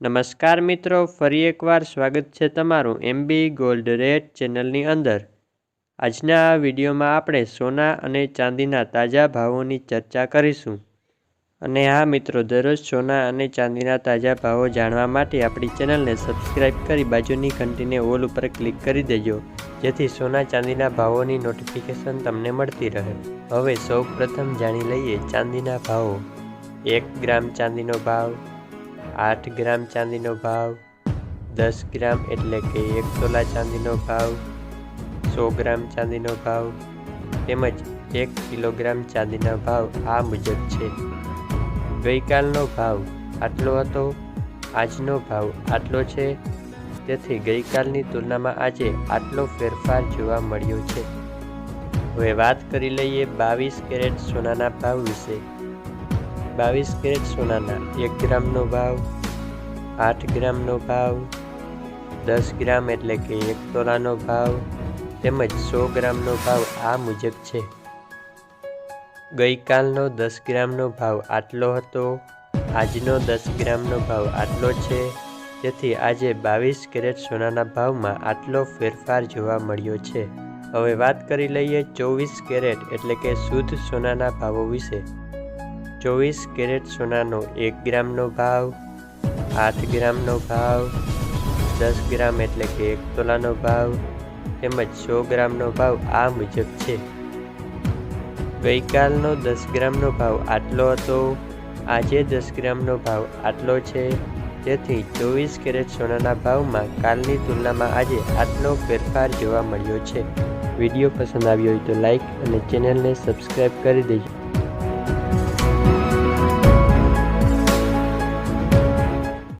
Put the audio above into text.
નમસ્કાર મિત્રો, ફરી એકવાર સ્વાગત છે તમારું એમબી ગોલ્ડ રેટ ચેનલની અંદર। આજના આ વિડીયોમાં આપણે સોના અને ચાંદીના તાજા ભાવોની ચર્ચા કરીશું। અને હા મિત્રો, દરરોજ સોના અને ચાંદીના તાજા ભાવો જાણવા માટે આપણી ચેનલને સબસ્ક્રાઇબ કરી બાજુની ઘંટીને ઓલ ઉપર ક્લિક કરી દેજો, જેથી સોના ચાંદીના ભાવોની નોટિફિકેશન તમને મળતી રહે। હવે સૌ પ્રથમ જાણી લઈએ ચાંદીના ભાવો। 1 ગ્રામ ચાંદીનો ભાવ, 8 ગ્રામ ચાંદીનો ભાવ, 10 ગ્રામ એટલે કે 1 તોલા ચાંદીનો ભાવ, 100 ગ્રામ ચાંદીનો ભાવ તેમજ 1 કિલોગ્રામ ચાંદીના ભાવ આ મુજબ છે। ગઈકાલનો ભાવ આટલો હતો, આજનો ભાવ આટલો છે, તેથી ગઈકાલની તુલનામાં આજે આટલો ફેરફાર જોવા મળ્યો છે। હવે વાત કરી લઈએ 22 કેરેટ સોનાના ભાવ વિશે। 22 કેરેટ સોનાના 1 ગ્રામનો ભાવ, 8 ગ્રામનો ભાવ, 10 ગ્રામ એટલે કે 1 તોલાનો ભાવ તેમજ 100 ગ્રામનો ભાવ આ મુજબ છે। ગઈકાલનો 10 ગ્રામનો ભાવ આટલો હતો, આજનો 10 ગ્રામનો ભાવ આટલો છે, તેથી આજે 22 કેરેટ સોનાના ભાવમાં આટલો ફેરફાર જોવા મળ્યો છે। હવે વાત કરી લઈએ 24 કેરેટ એટલે કે શુદ્ધ સોનાના ભાવો વિશે। 24 કેરેટ સોનાનો 1 ગ્રામનો ભાવ, 8 ગ્રામનો ભાવ, 10 ગ્રામ એટલે કે 1 તોલાનો ભાવ તેમજ 100 ગ્રામનો ભાવ આ મુજબ છે। ગઈકાલનો 10 ગ્રામનો ભાવ આટલો હતો, આજે 10 ગ્રામનો ભાવ આટલો છે, તેથી 24 કેરેટ સોનાના ભાવમાં કાલની તુલનામાં આજે આટલો ફેરફાર જોવા મળ્યો છે। વિડીયો પસંદ આવ્યો હોય તો લાઈક અને ચેનલને સબસ્ક્રાઈબ કરી દેજો।